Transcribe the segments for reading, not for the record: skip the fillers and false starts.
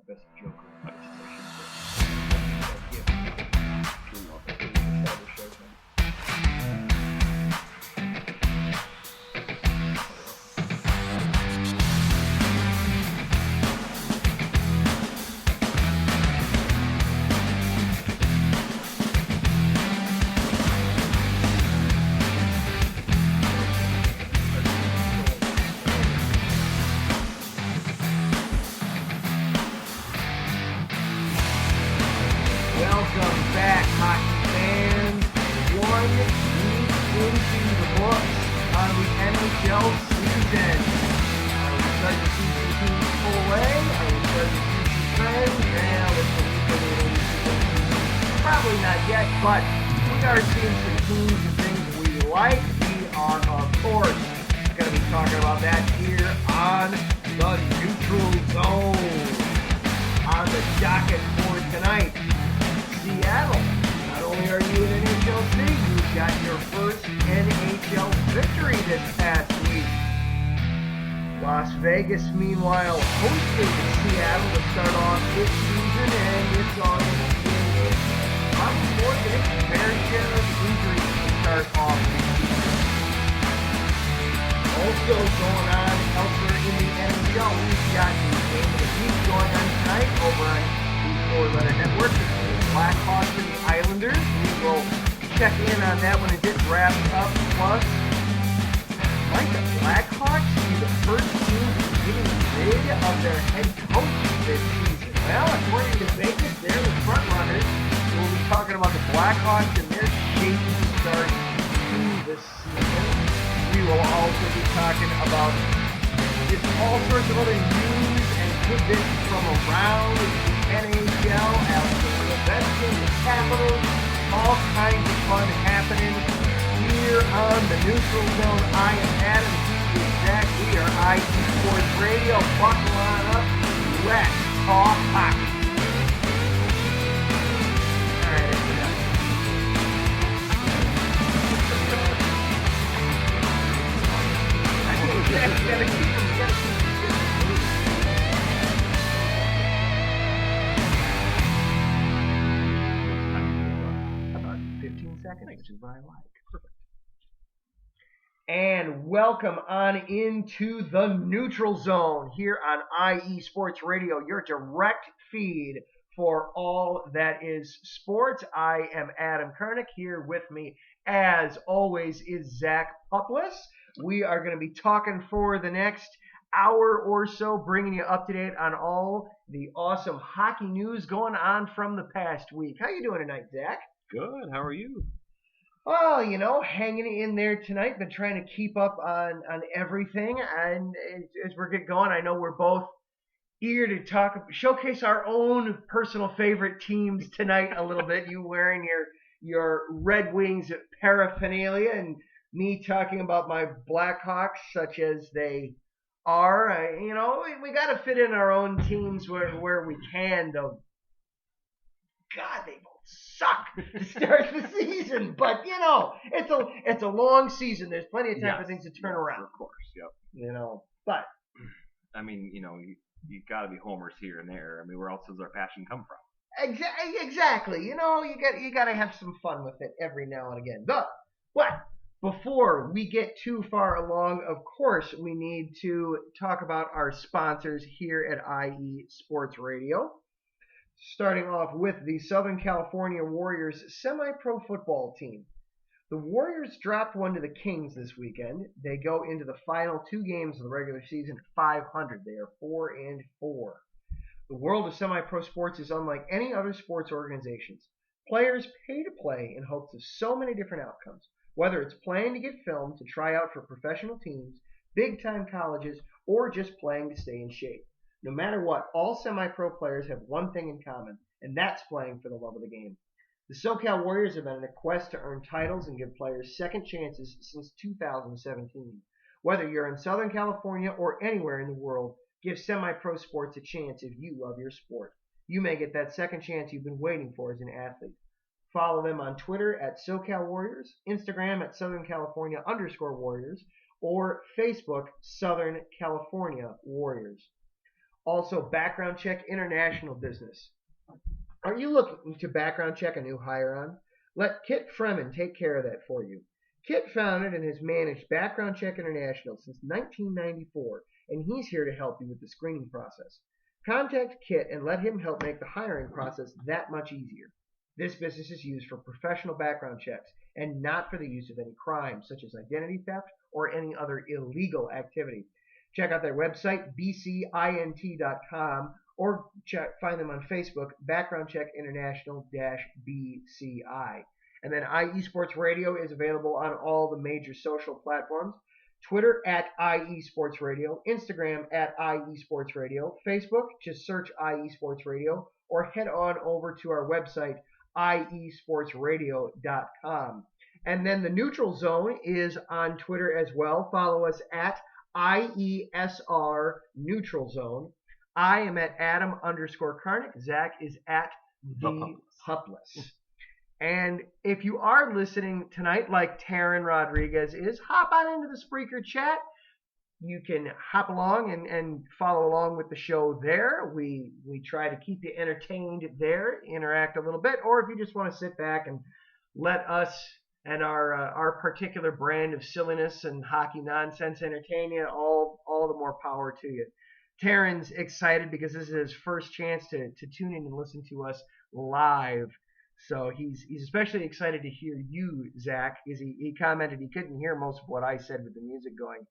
Best joke. I should say. Welcome back, hockey fans. 1 week into the books on the NHL season. Are we starting to see some teams pull away? Are we starting to see some trends? Probably not yet, but we are seeing some teams and things we like. We are, of course, going to be talking about that here on the Neutral Zone. On the docket for tonight, Seattle. Not only are you in NHLC, you've got your first NHL victory this past week. Las Vegas, meanwhile, hosted Seattle to start off this season, and it's on probably more than its fair share of injuries to start off this season. Also going on elsewhere in the NHL, we've got the game of the week going on tonight over on the four-letter network. Blackhawks and the Islanders. We will check in on that when it gets wrapped up. Plus, might the Blackhawks be the first team getting rid of their head coach this season? Well, according to Vegas, they're the front runners. We'll be talking about the Blackhawks and their shaky start to the season. We will also be talking about just all sorts of other news and tidbits from around the NHL, Redskins, the Capitals, all kinds of fun happening here on the Neutral Zone. I am Adam, he is Zach. We are IE Sports Radio. Buckle on up. Let's talk hockey. All right, that's enough. You gotta keep them. Seconds, which is what I like. Perfect. And welcome on into the Neutral Zone here on IE Sports Radio, your direct feed for all that is sports. I am Adam Kernick. Here with me, as always, is Zach Pupless. We are going to be talking for the next hour or so, bringing you up to date on all the awesome hockey news going on from the past week. How you doing tonight, Zach? Good. How are you? Well, hanging in there tonight, been trying to keep up on everything, and as we're getting going, I know we're both eager to showcase our own personal favorite teams tonight a little bit. You wearing your Red Wings paraphernalia, and me talking about my Blackhawks, such as they are. We got to fit in our own teams where we can, though. God, they suck to start the season, but it's a long season. There's plenty of time for things to turn around. Of course, yep. But I mean, you got to be homers here and there. I mean, where else does our passion come from? Exactly. You got to have some fun with it every now and again. But before we get too far along, of course, we need to talk about our sponsors here at IE Sports Radio. Starting off with the Southern California Warriors semi-pro football team. The Warriors dropped one to the Kings this weekend. They go into the final 2 games of the regular season at 500. They are 4-4. The world of semi-pro sports is unlike any other sports organizations. Players pay to play in hopes of so many different outcomes, whether it's playing to get filmed to try out for professional teams, big-time colleges, or just playing to stay in shape. No matter what, all semi-pro players have one thing in common, and that's playing for the love of the game. The SoCal Warriors have been on a quest to earn titles and give players second chances since 2017. Whether you're in Southern California or anywhere in the world, give semi-pro sports a chance if you love your sport. You may get that second chance you've been waiting for as an athlete. Follow them on Twitter at SoCal Warriors, Instagram at Southern California_Warriors, or Facebook Southern California Warriors. Also, Background Check International Business. Are you looking to background check a new hire on? Let Kit Fremen take care of that for you. Kit founded and has managed Background Check International since 1994, and he's here to help you with the screening process. Contact Kit and let him help make the hiring process that much easier. This business is used for professional background checks and not for the use of any crimes such as identity theft or any other illegal activity. Check out their website, bcint.com, or find them on Facebook, Background Check International-BCI. And then IE Sports Radio is available on all the major social platforms. Twitter at IE Sports Radio, Instagram at IE Sports Radio, Facebook, just search IE Sports Radio, or head on over to our website, iesportsradio.com. And then the Neutral Zone is on Twitter as well. Follow us at IESR Neutral Zone. I am at Adam_Karnick. Zach is at the Pupless. And if you are listening tonight, like Taryn Rodriguez is, hop on into the Spreaker chat. You can hop along and follow along with the show there. We try to keep you entertained there, interact a little bit, or if you just want to sit back and let us and our particular brand of silliness and hockey nonsense entertain you, all the more power to you. Taryn's excited because this is his first chance to tune in and listen to us live. So he's especially excited to hear you, Zach, because he commented he couldn't hear most of what I said with the music going.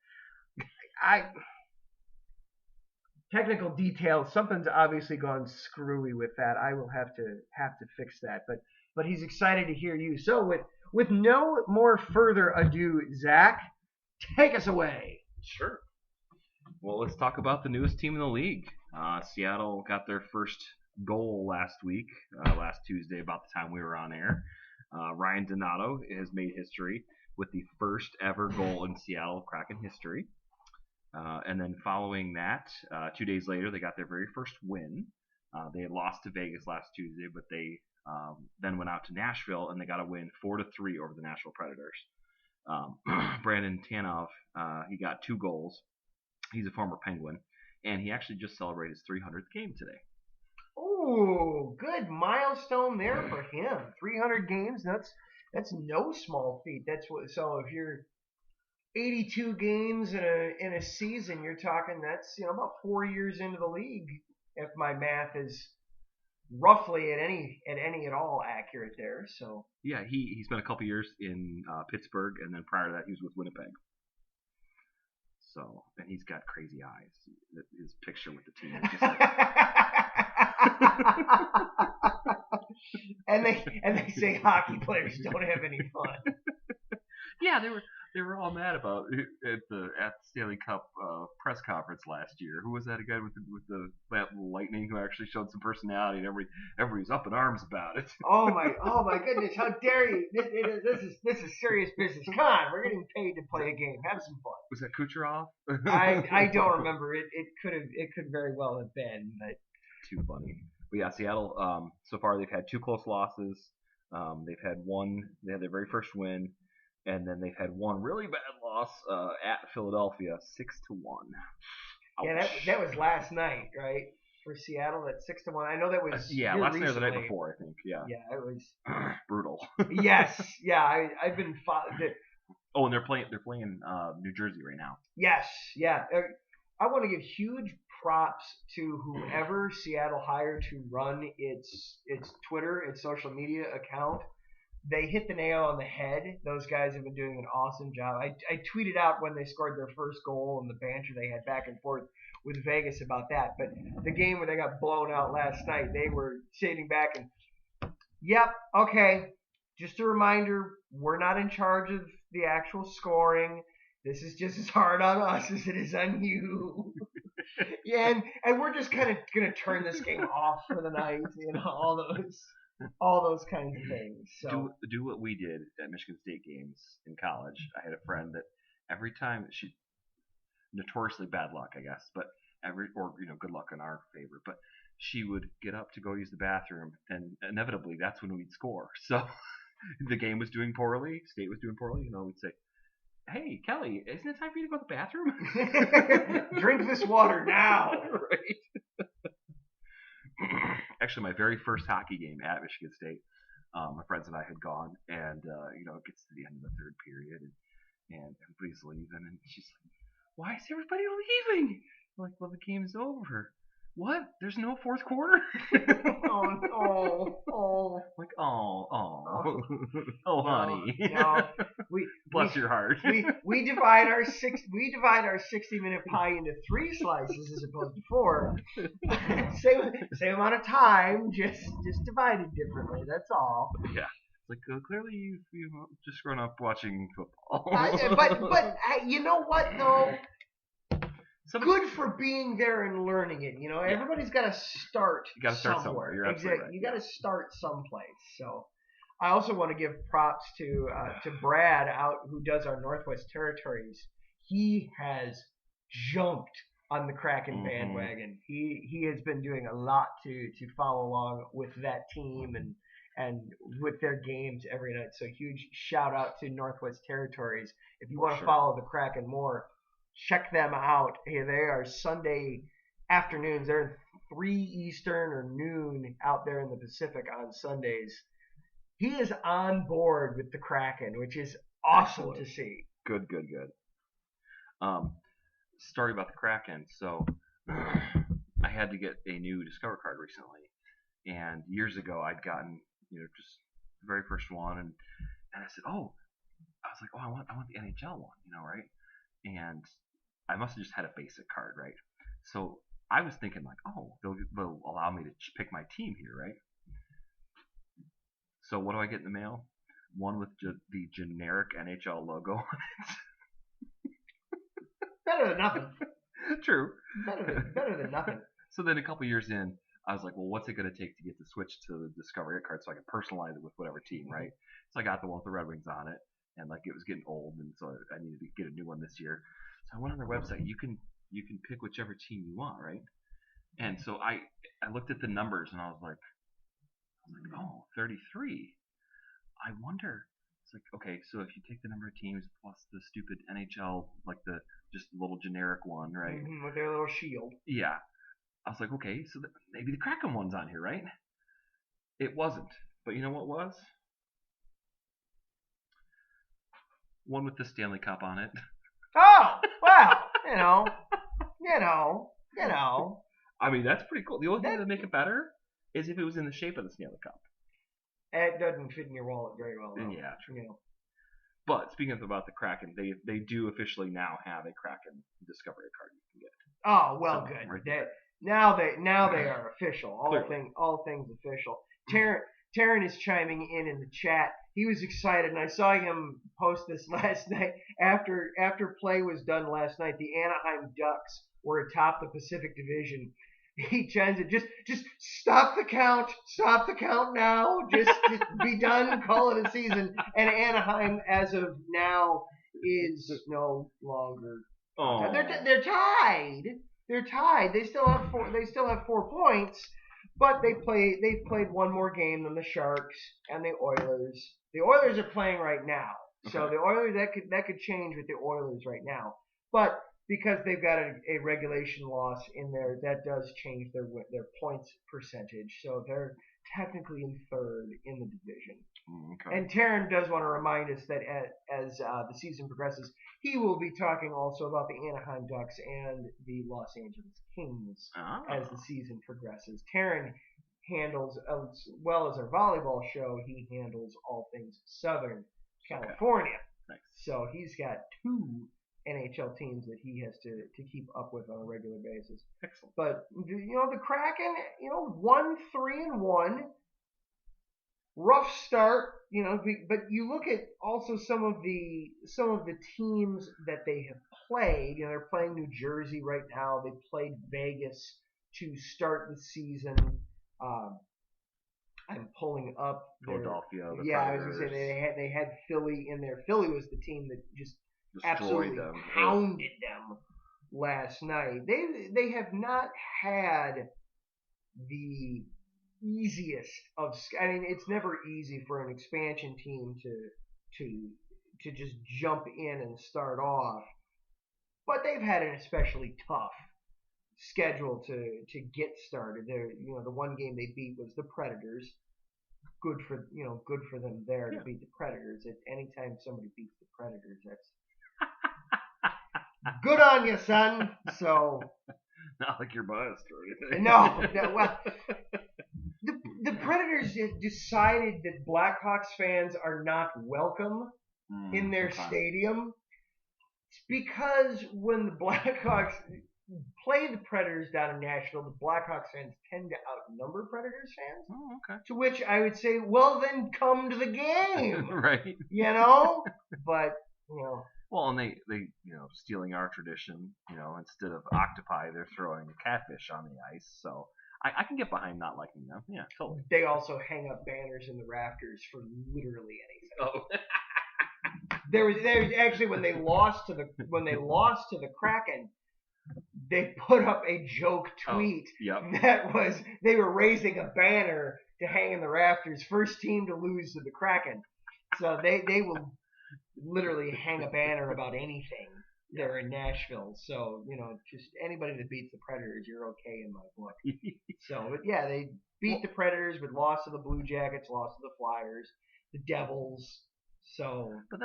Technical details, something's obviously gone screwy with that. I will have to fix that. But he's excited to hear you. So with no more further ado, Zach, take us away. Sure. Well, let's talk about the newest team in the league. Seattle got their first goal last week, last Tuesday, about the time we were on air. Ryan Donato has made history with the first ever goal in Seattle Kraken history. And then following that, 2 days later, they got their very first win. They had lost to Vegas last Tuesday, but they then went out to Nashville and they got a win 4-3 over the Nashville Predators. Brandon Tanov, he got 2 goals. He's a former Penguin, and he actually just celebrated his 300th game today. Oh, good milestone there for him. 300 games. That's no small feat. So if you're 82 games in a season, you're talking that's about 4 years into the league, if my math is roughly at any at all accurate there. So yeah, he spent a couple years in Pittsburgh, and then prior to that he was with Winnipeg. So, and he's got crazy eyes. His picture with the team is just like... and they say hockey players don't have any fun. Yeah, they were all mad about it at the Stanley Cup press conference last year. Who was that again with that Lightning who actually showed some personality, and everybody's up in arms about it. Oh my goodness! How dare you? This is serious business. Come on, we're getting paid to play a game. Have some fun. Was that Kucherov? I don't remember. It could very well have been, but too funny. But yeah, Seattle. So far they've had 2 close losses. They had their very first win. And then they've had 1 really bad loss at Philadelphia, 6-1. Yeah, that was last night, right? For Seattle, at 6-1. I know that was last night or the night before, I think. Yeah. Yeah, it was brutal. Yes, yeah. I've been. Oh, and they're playing New Jersey right now. Yes, yeah. I want to give huge props to whoever Seattle hired to run its Twitter, its social media account. They hit the nail on the head. Those guys have been doing an awesome job. I tweeted out when they scored their first goal and the banter they had back and forth with Vegas about that. But the game where they got blown out last night, they were sitting back and, yep, okay, just a reminder, we're not in charge of the actual scoring. This is just as hard on us as it is on you. Yeah, and we're just kind of going to turn this game off for the night, all those kinds of things. So do what we did at Michigan State games in college. I had a friend that every time she, notoriously bad luck, I guess, but good luck in our favor, but she would get up to go use the bathroom, and inevitably that's when we'd score. So the game was doing poorly, State was doing poorly, we'd say, "Hey, Kelly, isn't it time for you to go to the bathroom? Drink this water now." Right. actually my very first hockey game at Michigan State. My friends and I had gone, and it gets to the end of the third period, and everybody's leaving, and she's like, "Why is everybody leaving?" I'm like, "Well, the game's over." What? There's no fourth quarter? Like, honey. No, Bless your heart. we divide our 60-minute pie into 3 slices as opposed to 4. same amount of time, just divided differently. That's all. Yeah. Like clearly you've just grown up watching football. But you know what though? Good for being there and learning it. Everybody's got to start somewhere. You're absolutely right. You got to start someplace. So I also want to give props to Brad out who does our Northwest Territories. He has jumped on the Kraken bandwagon. He has been doing a lot to follow along with that team and with their games every night. So huge shout out to Northwest Territories. If you want to follow the Kraken more, check them out. Hey, they are Sunday afternoons. They're 3 Eastern or noon out there in the Pacific on Sundays. He is on board with the Kraken, which is awesome to see. Good. Story about the Kraken. So I had to get a new Discover card recently, and years ago I'd gotten just the very first one, and I said, I was like, I want the NHL one, right? And I must have just had a basic card, right? So I was thinking like, they'll allow me to pick my team here, right? So what do I get in the mail? One with the generic NHL logo on it. Better than nothing. True. Better than nothing. So then a couple years in, I was like, well, what's it going to take to get the switch to the Discovery card so I can personalize it with whatever team, right? So I got the one with the Red Wings on it, and like it was getting old, and so I needed to get a new one this year. So I went on their website. You can pick whichever team you want, right? And so I looked at the numbers, and I was like, 33. I wonder. It's like, okay, so if you take the number of teams plus the stupid NHL, like the just little generic one, right? With their little shield. Yeah. I was like, okay, so maybe the Kraken one's on here, right? It wasn't. But you know what was? One with the Stanley Cup on it. Oh, well, I mean, that's pretty cool. The only thing that would make it better is if it was in the shape of the Stanley Cup. It doesn't fit in your wallet very well, though. Yeah, true. But speaking about the Kraken, they do officially now have a Kraken Discovery card you can get. Oh, well, good. Right now they are official. All things official. Taryn is chiming in the chat. He was excited, and I saw him post this last night. After play was done last night, the Anaheim Ducks were atop the Pacific Division. He chimes in, just stop the count now. Just be done, call it a season. And Anaheim, as of now, is no longer. Oh, they're tied. They're tied. They still have 4 points. But they've played one more game than the Sharks and the Oilers. The Oilers are playing right now, so the Oilers that could change with the Oilers right now. But because they've got a regulation loss in there, that does change their points percentage. So they're technically in 3rd in the division. Okay. And Taryn does want to remind us that as the season progresses, he will be talking also about the Anaheim Ducks and the Los Angeles Kings as the season progresses. Taryn handles, as well as our volleyball show, he handles all things Southern California. Nice. So he's got 2 NHL teams that he has to keep up with on a regular basis. Excellent. But the Kraken, 1-3-1. Rough start, but you look at also some of the teams that they have played. They're playing New Jersey right now. They played Vegas to start the season. I'm pulling up Philadelphia. I was going to say they had Philly in there. Philly was the team that just absolutely them. Pounded them last night. They have not had the easiest of. I mean, it's never easy for an expansion team to just jump in and start off, but they've had an especially tough schedule to get started. The one game they beat was the Predators. Good for them there to beat the Predators. At any time somebody beats the Predators, that's good on you, son. So not like you're biased or anything. no. Well, the Predators decided that Blackhawks fans are not welcome in their stadium. It's because when the Blackhawks play the Predators down in Nashville, the Blackhawks fans tend to outnumber Predators fans. Oh, okay. To which I would say, well, then come to the game. Right. But, Well, and they stealing our tradition, instead of octopi, they're throwing catfish on the ice. So I can get behind not liking them. Yeah, totally. They also hang up banners in the rafters for literally anything. Oh. There was actually when they lost to the Kraken, they put up a joke tweet that was they were raising a banner to hang in the rafters, first team to lose to the Kraken. So they will literally hang a banner about anything there in Nashville. So, just anybody that beats the Predators, you're okay in my book. So, but yeah, they beat the Predators, but lost to the Blue Jackets, lost to the Flyers, the Devils. So, but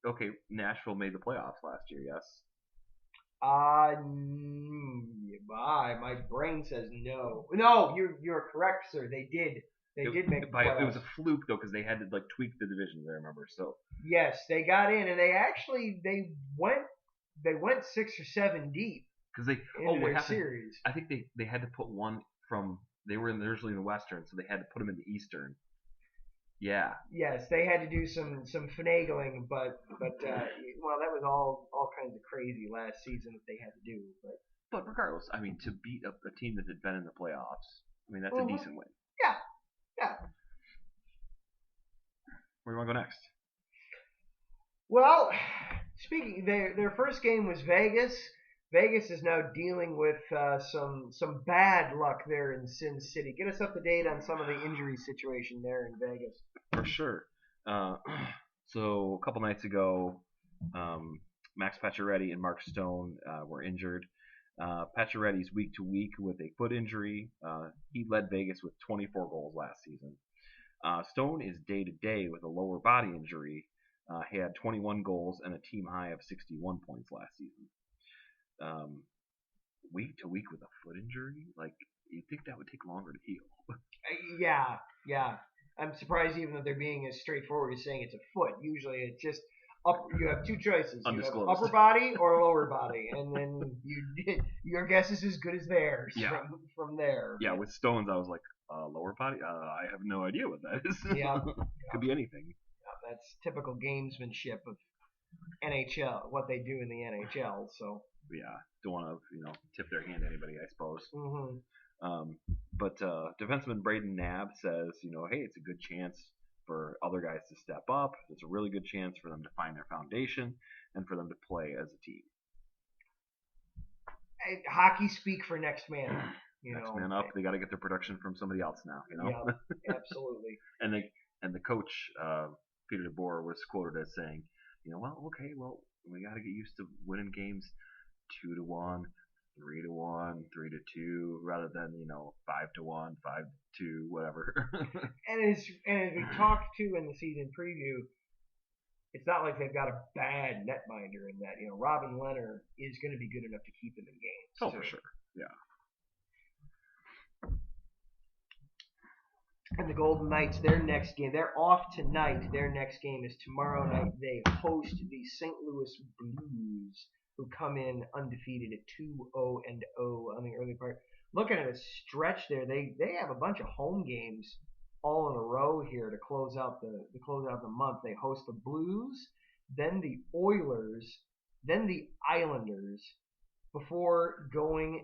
okay, Nashville made the playoffs last year, yes? My brain says no. No, you're correct, sir. They did. They did make the playoffs. It was a fluke though, because they had to tweak the divisions. I remember. So yes, they got in, and they went 6 or 7 deep. Because they their series. I think they had to put one from they were originally in the Western, so they had to put them in the Eastern. Yeah. Yes, they had to do some finagling, but that was all kinds of crazy last season that they had to do. But regardless, to beat a team that had been in the playoffs, that's a decent win. Yeah. Where do you want to go next? Well, their first game was Vegas. Vegas is now dealing with some bad luck there in Sin City. Get us up to date on some of the injury situation there in Vegas. For sure. So a couple nights ago, Max Pacioretty and Mark Stone were injured. Pacioretty's week to week with a foot injury. He led Vegas with 24 goals last season. Stone is day to day with a lower body injury. He had 21 goals and a team high of 61 points last season. Week to week with a foot injury, you'd think that would take longer to heal. Yeah. I'm surprised even though they're being as straightforward as saying it's a foot. Usually it's just you have two choices. You have upper body or lower body, and then your guess is as good as theirs from there. Yeah, with Stones, I was like, lower body? I have no idea what that is. Yeah. Could be anything. Yeah, that's typical gamesmanship of NHL, what they do in the NHL. So yeah, don't want to tip their hand to anybody, I suppose. Mm-hmm. But defenseman Braden Knabb says, hey, it's a good chance for other guys to step up. It's a really good chance for them to find their foundation and for them to play as a team. Hockey speak for next man. Next man up. They got to get their production from somebody else now. Yeah, absolutely. and the coach Peter DeBoer was quoted as saying, we got to get used to winning games 2-1, 3-1, 3-2, rather than 5-1, 5-2, whatever. and as we talked to in the season preview, it's not like they've got a bad netminder in that. Robin Leonard is going to be good enough to keep them in games. Oh, for sure. Yeah. And the Golden Knights, their next game, they're off tonight. Their next game is tomorrow night. They host the St. Louis Blues, who come in undefeated at 2-0-0 on the early part. Looking at a stretch there, they have a bunch of home games all in a row here to close out the month. They host the Blues, then the Oilers, then the Islanders, before going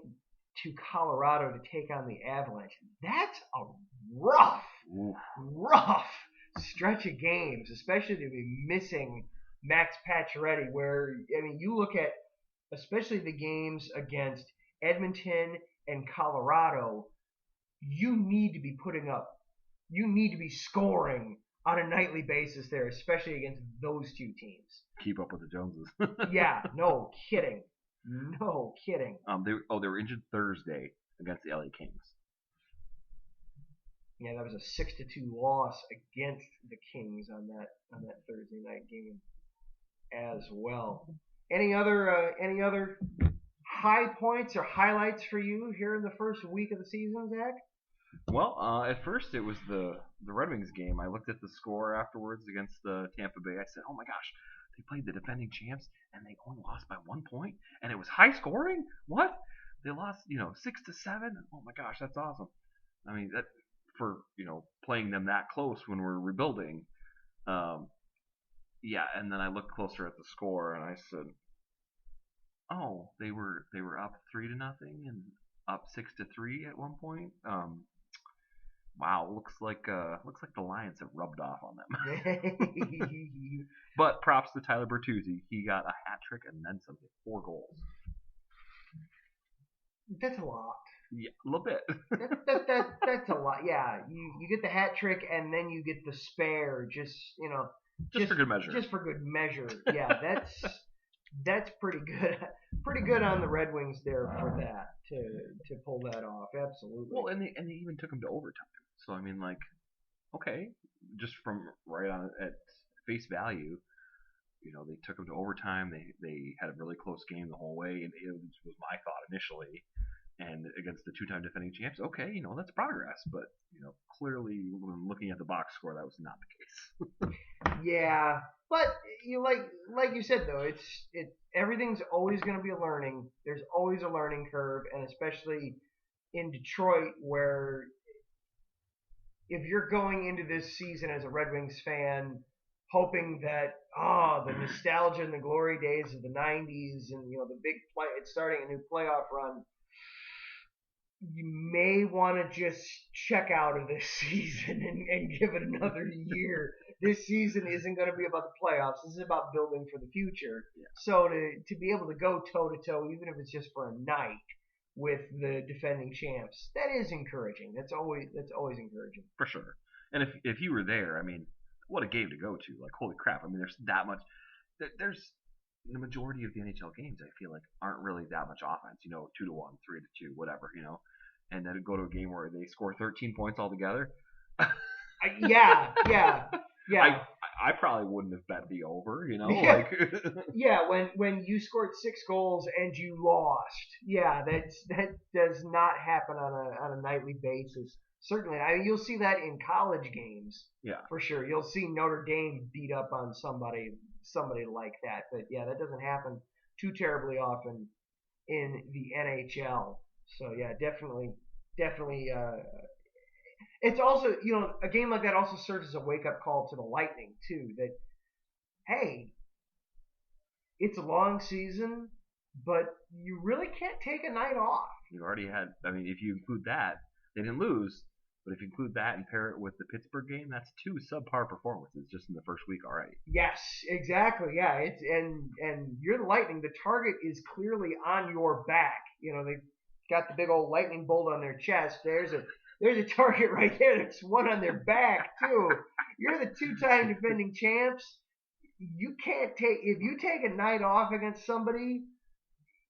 to Colorado to take on the Avalanche. That's a rough stretch of games, especially to be missing Max Pacioretty, where, you look at especially the games against Edmonton and Colorado, you need to be scoring on a nightly basis there, especially against those two teams. Keep up with the Joneses. Yeah, no kidding. No kidding. They were injured Thursday against the LA Kings. Yeah, that was a 6-2 loss against the Kings on that Thursday night game as well. Any other high points or highlights for you here in the first week of the season, Zach? Well, at first it was the Red Wings game. I looked at the score afterwards against the Tampa Bay. I said, "Oh my gosh, they played the defending champs and they only lost by 1 point, and it was high scoring. What? They lost, 6-7. Oh my gosh, that's awesome. I mean, that for playing them that close when we're rebuilding. Yeah, and then I looked closer at the score and I said, "Oh, they were up 3-0 and up 6-3 at one point." Wow, looks like the Lions have rubbed off on them. But props to Tyler Bertuzzi. He got a hat trick and then some, 4 goals. That's a lot. Yeah, a little bit. That's a lot. Yeah, you get the hat trick and then you get the spare. Just for good measure. Just for good measure. Yeah, that's pretty good. Pretty good on the Red Wings there for that to pull that off. Absolutely. Well, and they even took them to overtime. So I mean, like, okay, just from right on at face value, they took them to overtime. They had a really close game the whole way, and it was my thought initially. And against the 2-time defending champs, okay, that's progress. But clearly, when looking at the box score, that was not the case. Yeah, but like you said though, everything's always going to be a learning. There's always a learning curve, and especially in Detroit, where if you're going into this season as a Red Wings fan, hoping that the nostalgia and the glory days of the '90s and the big play, it's starting a new playoff run. You may want to just check out of this season and give it another year. This season isn't going to be about the playoffs. This is about building for the future. Yeah. So to be able to go toe-to-toe, even if it's just for a night, with the defending champs, that is encouraging. That's always encouraging. For sure. And if you were there, I mean, what a game to go to. Like, holy crap. I mean, there's that much. There's the majority of the NHL games, I feel like, aren't really that much offense. 2-1, 3-2, whatever, And then go to a game where they score 13 points altogether. Yeah. I probably wouldn't have bet the over, Yeah. Yeah, when you scored 6 goals and you lost. Yeah, that does not happen on a nightly basis. Certainly, I mean, you'll see that in college games. Yeah, for sure. You'll see Notre Dame beat up on somebody like that. But yeah, that doesn't happen too terribly often in the NHL. So yeah, definitely. It's also, a game like that also serves as a wake-up call to the Lightning too. That hey, it's a long season, but you really can't take a night off. You already had. I mean, if you include that, they didn't lose. But if you include that and pair it with the Pittsburgh game, that's 2 subpar performances just in the first week already. Yes, exactly. Yeah, it's and you're the Lightning. The target is clearly on your back. They've got the big old lightning bolt on their chest. There's a target right there. There's one on their back too. You're the 2-time defending champs. You can't if you take a night off against somebody,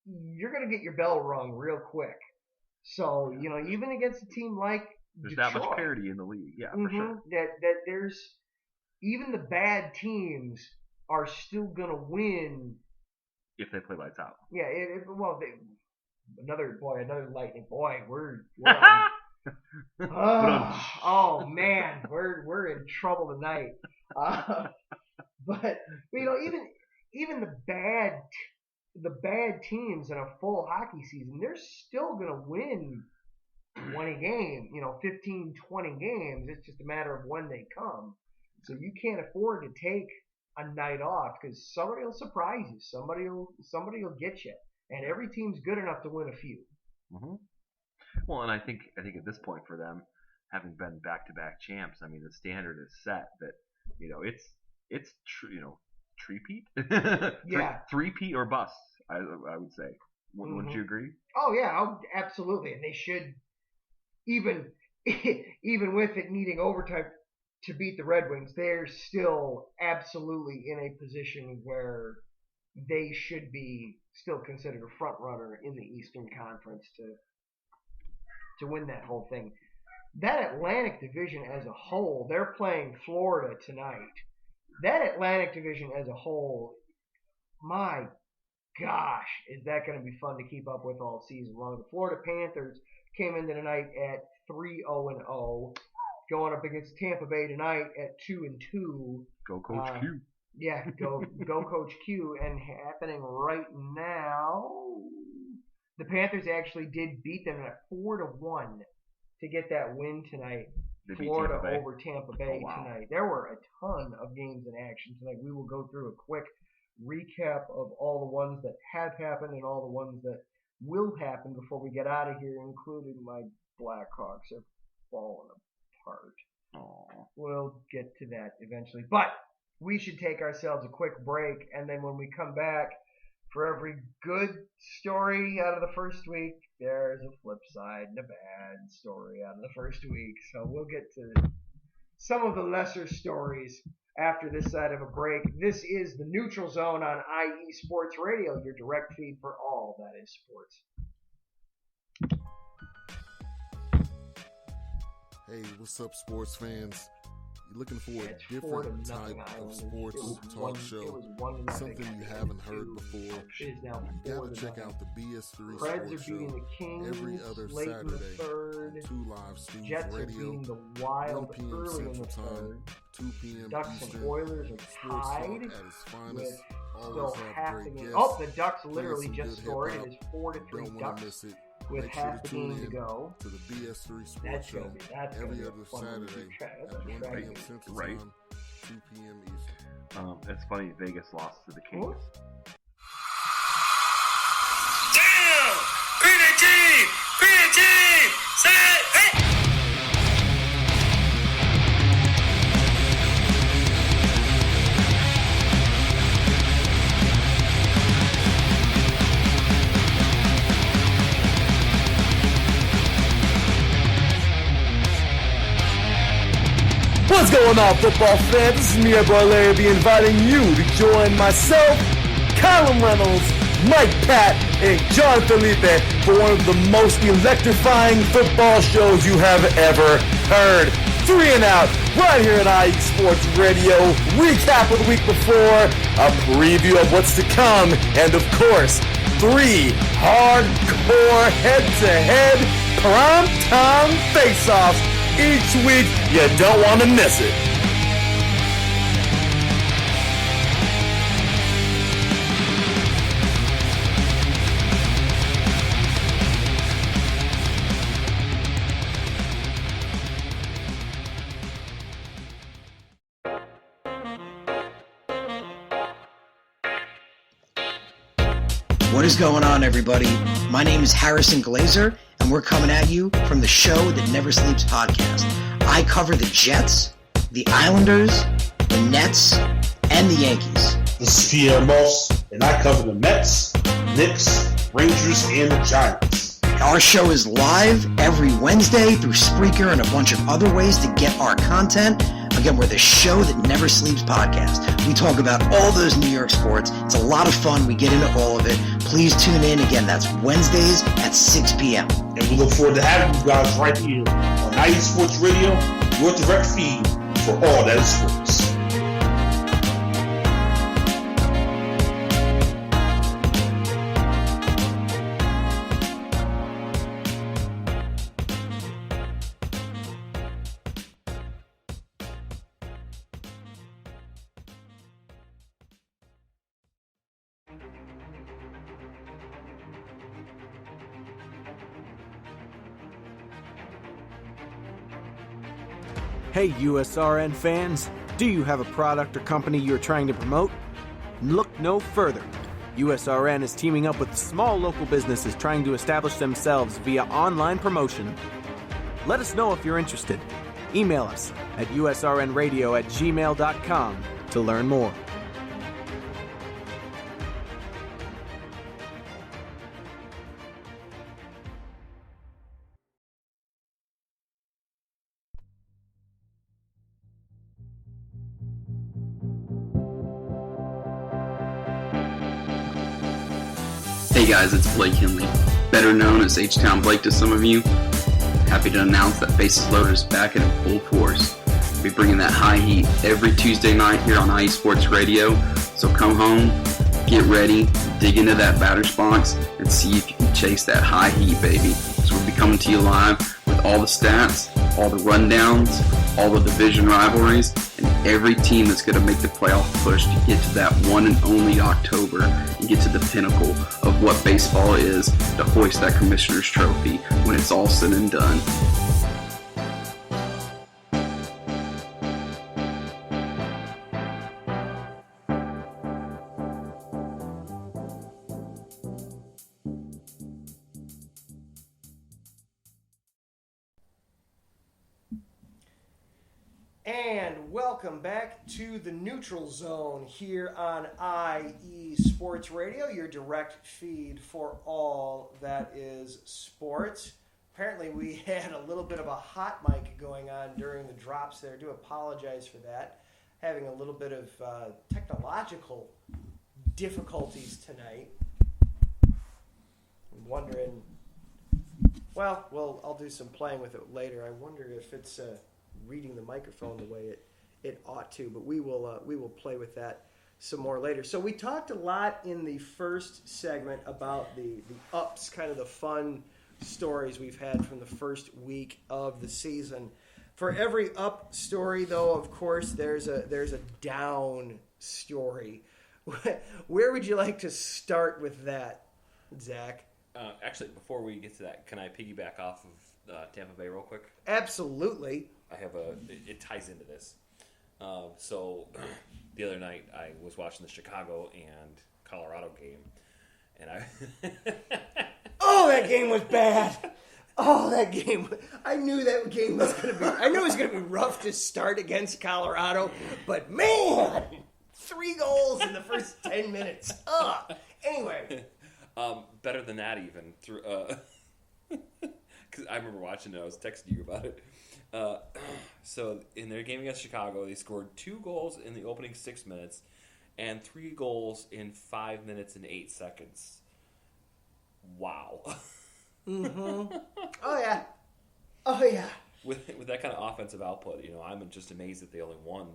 you're gonna get your bell rung real quick. So even against a team like there's Detroit, that much parity in the league. Yeah, for sure. That there's even the bad teams are still gonna win if they play lights out. Yeah. Another Lightning. Boy, we're on, oh man, we're in trouble tonight. But even the bad teams in a full hockey season, they're still gonna win 20 games, 15, 20 games. It's just a matter of when they come. So you can't afford to take a night off because somebody will surprise you. Somebody will get you. And every team's good enough to win a few. Mm-hmm. Well, and I think at this point for them, having been back-to-back champs, I mean the standard is set that it's three-peat, yeah, three-peat or bust. I would say. Wouldn't you agree? Oh yeah, absolutely. And they should even with it needing overtime to beat the Red Wings, they're still absolutely in a position where they should be still considered a front runner in the Eastern Conference to win that whole thing. That Atlantic Division as a whole, they're playing Florida tonight. That Atlantic Division as a whole, my gosh, is that going to be fun to keep up with all season long. The Florida Panthers came into tonight at 3-0-0, going up against Tampa Bay tonight at 2-2. Go Coach Q. Yeah, go Coach Q. And happening right now, the Panthers actually did beat them at 4-1 to get that win tonight. Florida over Tampa Bay tonight. There were a ton of games in action tonight. We will go through a quick recap of all the ones that have happened and all the ones that will happen before we get out of here, including my Blackhawks are falling apart. Aww. We'll get to that eventually. But we should take ourselves a quick break, and then when we come back, for every good story out of the first week, there's a flip side and a bad story out of the first week. So we'll get to some of the lesser stories after this side of a break. This is the Neutral Zone on IE Sports Radio, your direct feed for all that is sports. Hey, what's up, sports fans? You're looking for a different type of sports talk show, something you haven't heard before, you gotta check out the BS3 Sports Show every other Saturday on 2 Live Studios Jets Radio, are beating the Wild 1 p.m. early in Central the Time, third. 2 p.m. Ducks Eastern. and Oilers are Sports talk tied at its finest. with Always still have half great the game. guests. Oh, the Ducks literally Playing some just good scored. hip-hop. It is 4-3 Don't want to Ducks miss it. with Make sure half to the tune game to in go. to the BS3 Sports That's Show gonna be every a other fun one to Saturday keep track of. at 1 That's p.m. right. Central Right. Time, 2 p.m. Eastern. It's funny, Vegas lost to the Kings. Damn! Be the team! Be the team! Say it! Hey! What's going on, football fans? This is me, your boy Larry B, inviting you to join myself, Colin Reynolds, Mike Pat, and John Felipe for one of the most electrifying football shows you have ever heard. 3 and Out, right here at IE Sports Radio. Recap of the week before, a preview of what's to come, and of course, 3 hardcore head-to-head prime-time face-offs each week. You don't want to miss it. What is going on, everybody? My name is Harrison Glazer, and we're coming at you from the Show That Never Sleeps podcast. I cover the Jets, the Islanders, the Nets, and the Yankees. This is Pierre Moss, and I cover the Mets, Knicks, Rangers, and the Giants. Our show is live every Wednesday through Spreaker and a bunch of other ways to get our content. Again, we're the Show That Never Sleeps podcast. We talk about all those New York sports. It's a lot of fun. We get into all of it. Please tune in. Again, that's Wednesdays at 6 p.m. And we look forward to having you guys right here on IE Sports Radio, your direct feed for all that is sports. Hey USRN fans, do you have a product or company you're trying to promote? Look no further. USRN is teaming up with small local businesses trying to establish themselves via online promotion. Let us know if you're interested. Email us at usrnradio@gmail.com to learn more. Hey guys, it's Blake Henley, better known as H-Town Blake to some of you. Happy to announce that Bases Loaded is back and in full force. We'll be bringing that high heat every Tuesday night here on IE Sports Radio. So come home, get ready, dig into that batter's box, and see if you can chase that high heat, baby. So we'll be coming to you live with all the stats, all the rundowns, all the division rivalries, and every team that's going to make the playoff push to get to that one and only October and get to the pinnacle of what baseball is, to hoist that Commissioner's Trophy when it's all said and done. And welcome back to the Neutral Zone here on IE Sports Radio, your direct feed for all that is sports. Apparently we had a little bit of a hot mic going on during the drops there. I do apologize for that. Having a little bit of technological difficulties tonight. I'm wondering, well, I'll do some playing with it later. I wonder if it's reading the microphone the way it ought to, but we will play with that some more later. So we talked a lot in the first segment about the ups, kind of the fun stories we've had from the first week of the season. For every up story, though, of course, there's a down story. Where would you like to start with that, Zach? Actually, before we get to that, can I piggyback off of Tampa Bay real quick? Absolutely. It ties into this. So the other night I was watching the Chicago and Colorado game, and oh, that game was bad. Oh, that game! I knew that game was going to be. I knew it was going to be rough to start against Colorado, but man, 3 goals in the first 10 minutes. Anyway, better than that even through. Because I remember watching it. I was texting you about it. So in their game against Chicago, they scored 2 goals in the opening 6 minutes and 3 goals in 5 minutes and 8 seconds. Wow. Mm-hmm. Oh yeah. With that kind of offensive output, I'm just amazed that they only won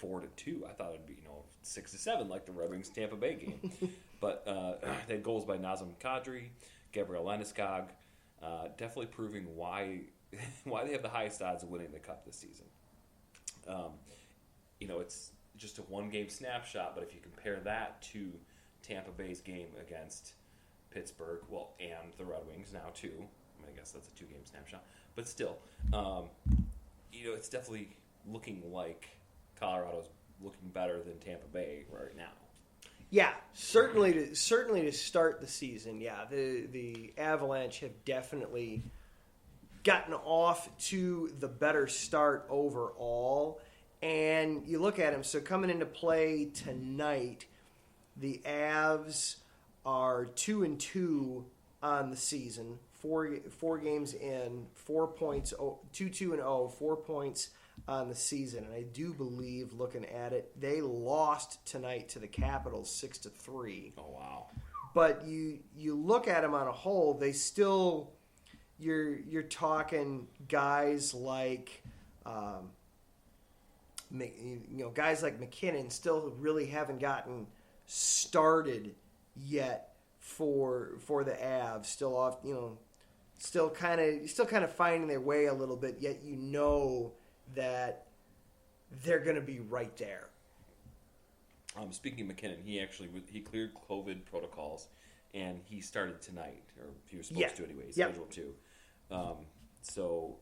4-2. I thought it'd be 6-7 like the Red Wings Tampa Bay game. But they had goals by Nazem Kadri, Gabriel Landeskog, definitely proving why they have the highest odds of winning the Cup this season. It's just a 1-game snapshot, but if you compare that to Tampa Bay's game against Pittsburgh, and the Red Wings now too, I guess that's a 2-game snapshot, but still, it's definitely looking like Colorado's looking better than Tampa Bay right now. Yeah, certainly to start the season, yeah, the Avalanche have definitely gotten off to the better start overall. And you look at them, so coming into play tonight, the Avs are 2-2 on the season, four games in, 4 points, 2-2-0, 4 points on the season. And I do believe, looking at it, they lost tonight to the Capitals 6-3. Oh wow! But you look at them on a whole, they still. You're talking guys like, guys like McKinnon still really haven't gotten started yet for the Avs. Still off, still kind of finding their way a little bit. Yet that they're going to be right there. Speaking of McKinnon, he cleared COVID protocols. And he started tonight, or he was supposed to anyway. He's scheduled to. So,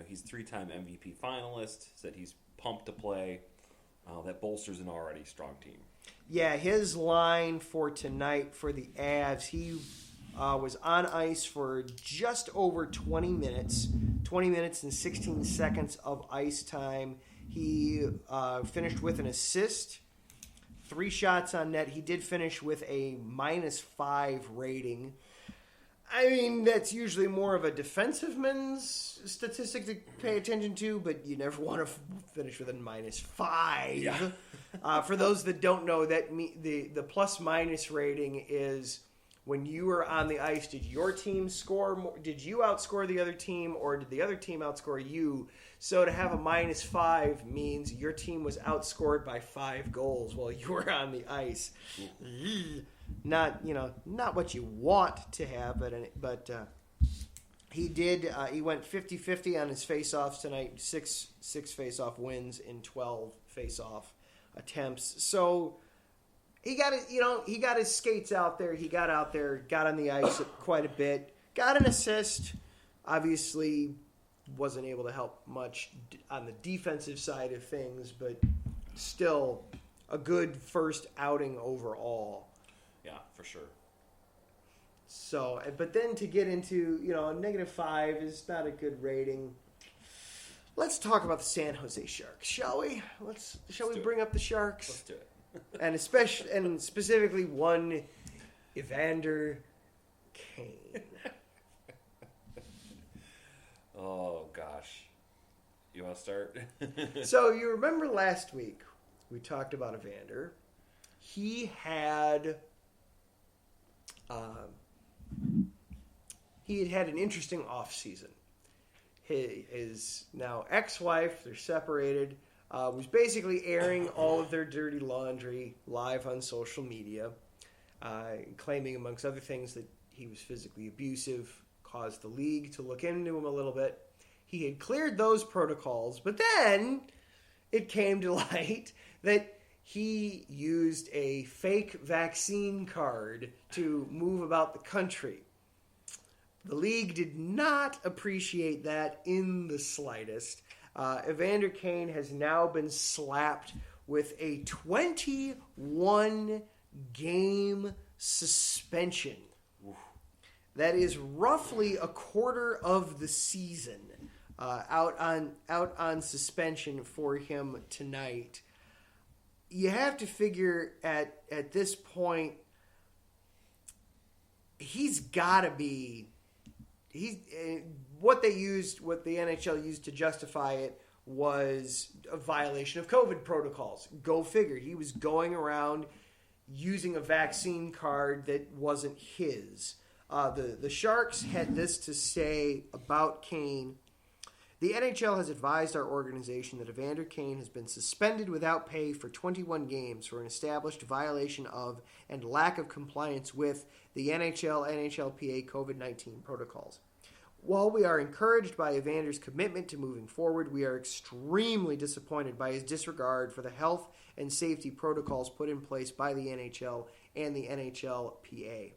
he's 3-time MVP finalist. Said he's pumped to play. That bolsters an already strong team. Yeah, his line for tonight for the Avs, he was on ice for just over 20 minutes. 20 minutes and 16 seconds of ice time. He finished with an assist. 3 shots on net. He did finish with a -5 rating. I mean, that's usually more of a defensive-man's statistic to pay attention to, but you never want to finish with a -5. Yeah. For those that don't know, that the plus-minus rating is when you were on the ice, did your team score more? Did you outscore the other team, or did the other team outscore you? So to have a -5 means your team was outscored by 5 goals while you were on the ice. Not what you want to have, but he did. He went 50-50 on his face-offs tonight. 6 face-off wins in 12 face-off attempts. So he got it. He got his skates out there. He got out there, got on the ice quite a bit, got an assist. Obviously, wasn't able to help much on the defensive side of things, but still a good first outing overall. Yeah, for sure. So, but then to get into, a -5 is not a good rating. Let's talk about the San Jose Sharks, shall we? Shall we bring up the Sharks? Let's do it. and specifically one Evander Kane. Oh, gosh. You want to start? So you remember last week we talked about Evander. He had had an interesting off season. His now ex-wife, they're separated, was basically airing all of their dirty laundry live on social media, claiming, amongst other things, that he was physically abusive, caused the league to look into him a little bit. He had cleared those protocols, but then it came to light that he used a fake vaccine card to move about the country. The league did not appreciate that in the slightest. Evander Kane has now been slapped with a 21-game suspension. That is roughly a quarter of the season out on suspension for him tonight. You have to figure at this point, he's got to be. What the NHL used to justify it was a violation of COVID protocols. Go figure. He was going around using a vaccine card that wasn't his. The Sharks had this to say about Kane. The NHL has advised our organization that Evander Kane has been suspended without pay for 21 games for an established violation of and lack of compliance with the NHL-NHLPA COVID-19 protocols. While we are encouraged by Evander's commitment to moving forward, we are extremely disappointed by his disregard for the health and safety protocols put in place by the NHL and the NHLPA.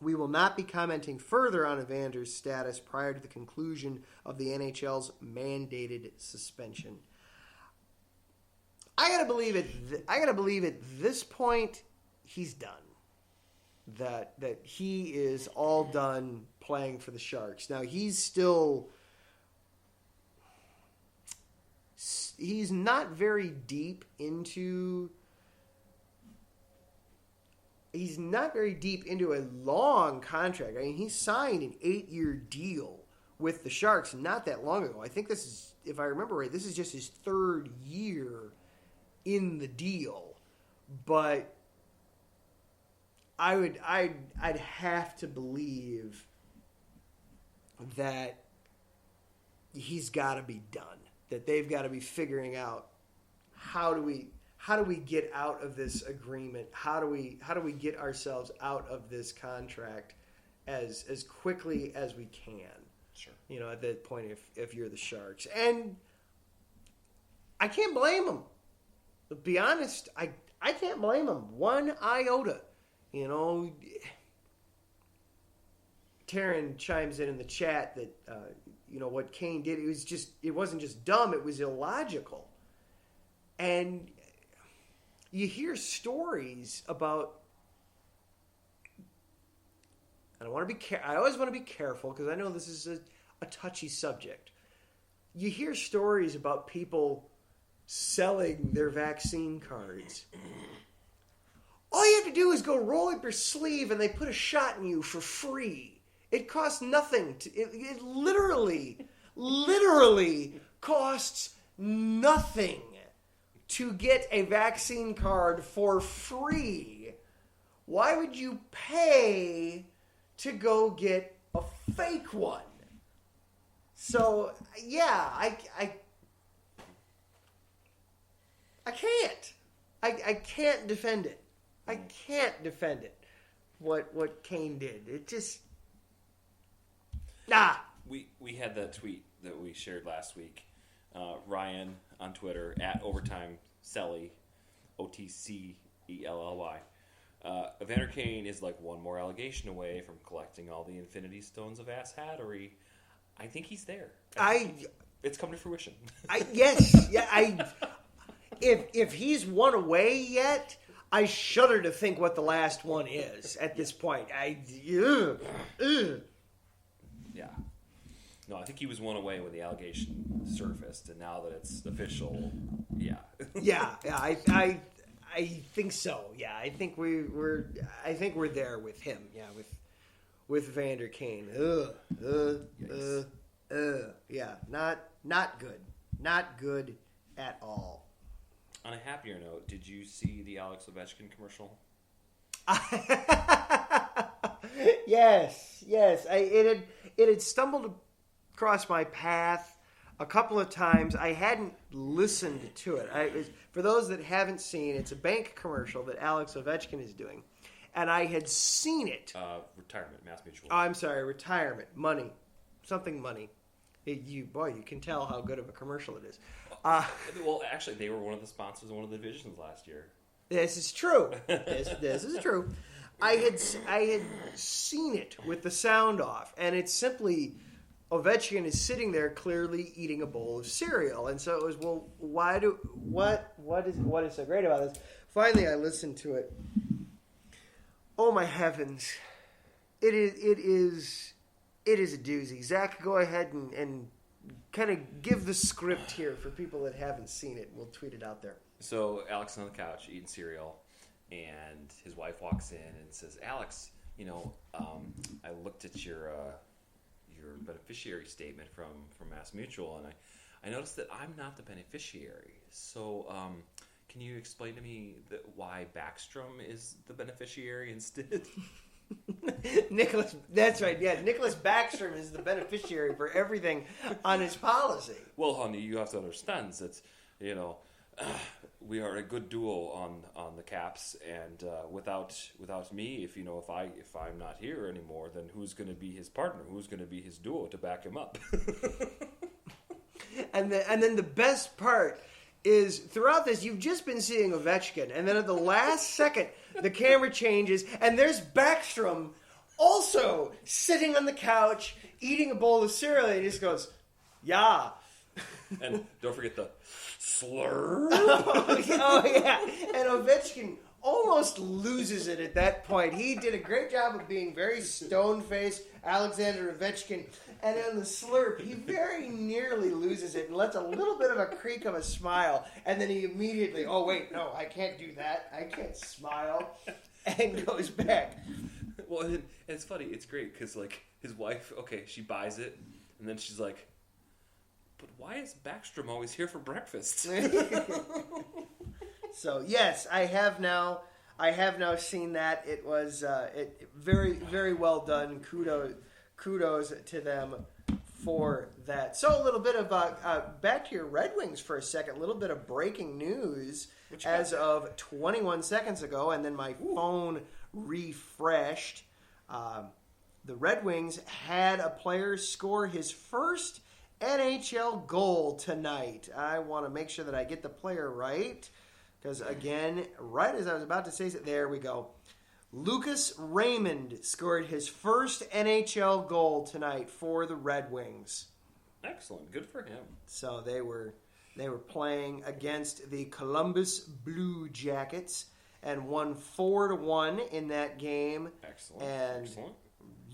We will not be commenting further on Evander's status prior to the conclusion of the NHL's mandated suspension. I gotta believe at this point he's done. That he is all done playing for the Sharks. Now he's not very deep into. He's not very deep into a long contract. I mean, he signed an 8-year deal with the Sharks not that long ago. I think this is, if I remember right, this is just his 3rd year in the deal. But I'd have to believe that he's got to be done. That they've got to be figuring out how do we get out of this agreement? How do we get ourselves out of this contract as quickly as we can? Sure. At that point, if you're the Sharks, and I can't blame them. To be honest, I can't blame them one iota. Taryn chimes in the chat that what Kane did, it wasn't just dumb, it was illogical. And you hear stories about, and I always want to be careful because I know this is a touchy subject. You hear stories about people selling their vaccine cards. All you have to do is go roll up your sleeve and they put a shot in you for free. It costs nothing. It literally costs nothing to get a vaccine card for free why would you pay to go get a fake one? So, yeah, I can't. I can't defend it. I can't defend it. What Kane did. It just... Nah. We had that tweet that we shared last week. Ryan on Twitter, @OvertimeSelly, OTCELLY. Evander Kane is like one more allegation away from collecting all the Infinity Stones of ass hattery. I think he's there. It's come to fruition. Yes. Yeah, if he's one away yet, I shudder to think what the last one is at this point. Yeah. No, I think he was one away when the allegation surfaced, and now that it's official, yeah. Yeah. I think so. Yeah, I think we're there with him. Yeah, with Evander Kane. Yeah, not good. Not good at all. On a happier note, did you see the Alex Ovechkin commercial? Yes. It had stumbled across my path a couple of times. I hadn't listened to it. For those that haven't seen, it's a bank commercial that Alex Ovechkin is doing, and I had seen it. Retirement, Mass Mutual. Oh, I'm sorry, retirement, money, something money. You can tell how good of a commercial it is. Well, actually, they were one of the sponsors of one of the divisions last year. This is true. This is true. I had seen it with the sound off, and it's simply Ovechkin is sitting there clearly eating a bowl of cereal, and so it was, well, what is so great about this? Finally, I listened to it. Oh my heavens! It is a doozy. Zach, go ahead and kind of give the script here for people that haven't seen it. We'll tweet it out there. So Alex is on the couch eating cereal, and his wife walks in and says, "Alex, I looked at your beneficiary statement from Mass Mutual, and I noticed that I'm not the beneficiary. So can you explain to me why Backstrom is the beneficiary instead?" Nicholas, that's right. Yeah, Nicholas Backstrom is the beneficiary for everything on his policy. Well, honey, you have to understand that, we are a good duo on the Caps, and without me, if I'm not here anymore, then who's going to be his partner? Who's going to be his duo to back him up? And then the best part is throughout this, you've just been seeing Ovechkin, and then at the last second, the camera changes, and there's Backstrom also sitting on the couch eating a bowl of cereal, and he just goes, "Yeah." And don't forget the slur. Oh, yeah. And Ovechkin almost loses it at that point. He did a great job of being very stone-faced Alexander Ovechkin. And on the slurp, he very nearly loses it and lets a little bit of a creak of a smile. And then he immediately, oh, wait, no, I can't do that. I can't smile. And goes back. Well, and it's funny. It's great because, his wife, she buys it. And then she's like, "But why is Backstrom always here for breakfast?" So yes, I have now seen that. It was very, very well done. Kudos to them for that. So a little bit of back to your Red Wings for a second. A little bit of breaking news as of 21 seconds ago, and then my phone refreshed. The Red Wings had a player score his first NHL goal tonight. I want to make sure that I get the player right, because again, right as I was about to say it, there we go. Lucas Raymond scored his first NHL goal tonight for the Red Wings. Excellent, good for him. So they were playing against the Columbus Blue Jackets and won 4-1 in that game. Excellent.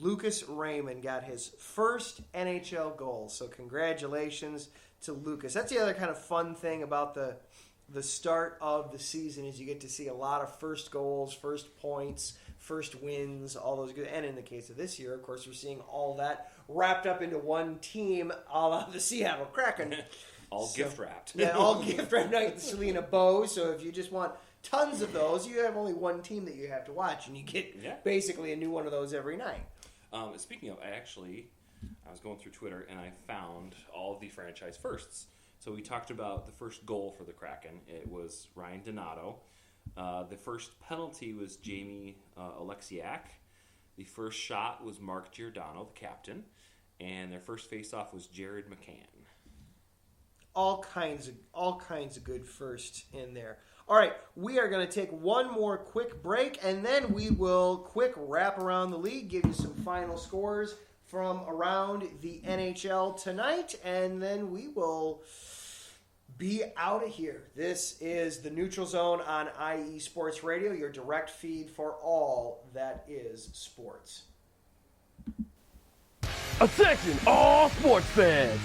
Lucas Raymond got his first NHL goal, so congratulations to Lucas. That's the other kind of fun thing about the start of the season is you get to see a lot of first goals, first points, first wins, all those good. And in the case of this year, of course, we're seeing all that wrapped up into one team, a la the Seattle Kraken. Gift wrapped. Yeah, all gift wrapped. Now you get the Selena bow. So if you just want tons of those. You have only one team that you have to watch, and you get basically a new one of those every night. Speaking of, I was going through Twitter, and I found all of the franchise firsts. So we talked about the first goal for the Kraken. It was Ryan Donato. The first penalty was Jamie Alexiak. The first shot was Mark Giordano, the captain. And their first faceoff was Jared McCann. All kinds of good firsts in there. All right, we are going to take one more quick break, and then we will quick wrap around the league, give you some final scores from around the NHL tonight, and then we will be out of here. This is the Neutral Zone on IE Sports Radio, your direct feed for all that is sports. Attention, all sports fans!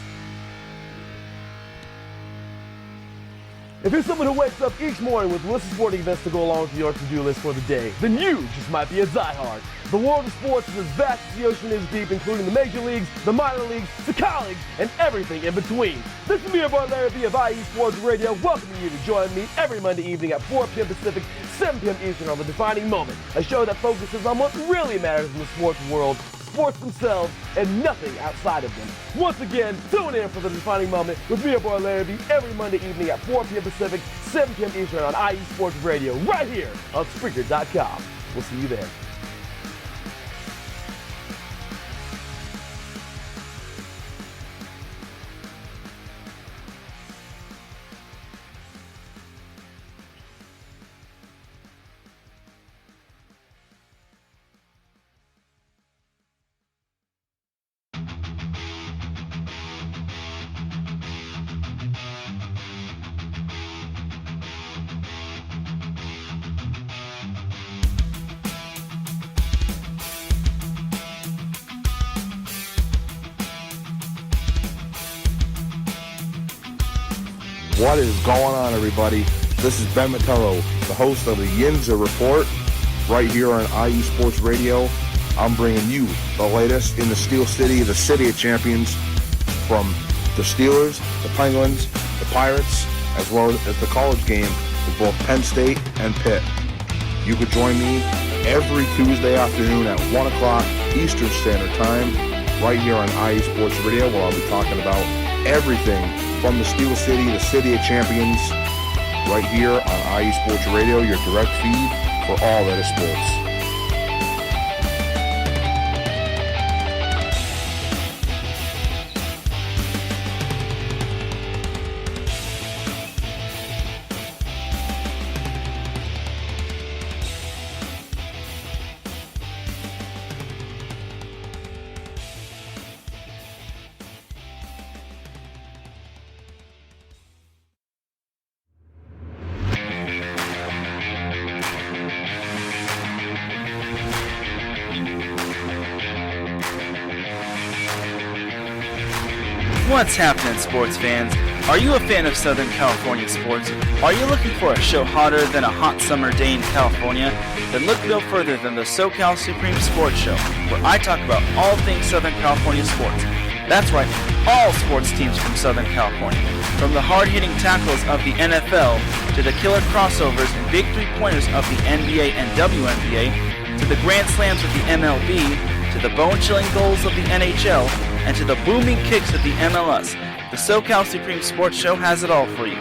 If you're someone who wakes up each morning with lists of sporting events to go along with your to-do list for the day, then you just might be a diehard. The world of sports is as vast as the ocean is deep, including the major leagues, the minor leagues, the college, and everything in between. This is me, your boy Larry B of IE Sports Radio, welcoming you to join me every Monday evening at 4 p.m. Pacific, 7 p.m. Eastern on The Defining Moment, a show that focuses on what really matters in the sports world, sports themselves, and nothing outside of them. Once again, tune in for The Defining Moment with me, your boy Larry B, every Monday evening at 4 p.m. Pacific, 7 p.m. Eastern on IE Sports Radio, right here on Spreaker.com. We'll see you there. What is going on, everybody? This is Ben Matello, the host of the Yinza Report, right here on IE Sports Radio. I'm bringing you the latest in the Steel City, the City of Champions, from the Steelers, the Penguins, the Pirates, as well as the college game with both Penn State and Pitt. You could join me every Tuesday afternoon at 1 o'clock Eastern Standard Time, right here on IE Sports Radio, where I'll be talking about everything from the Steel City, the City of Champions, right here on IE Sports Radio, your direct feed for all that is sports. What's happening, sports fans? Are you a fan of Southern California sports? Are you looking for a show hotter than a hot summer day in California? Then look no further than the SoCal Supreme Sports Show, where I talk about all things Southern California sports. That's right, all sports teams from Southern California. From the hard-hitting tackles of the NFL, to the killer crossovers and big three-pointers of the NBA and WNBA, to the grand slams of the MLB, to the bone-chilling goals of the NHL, and to the booming kicks of the MLS. The SoCal Supreme Sports Show has it all for you.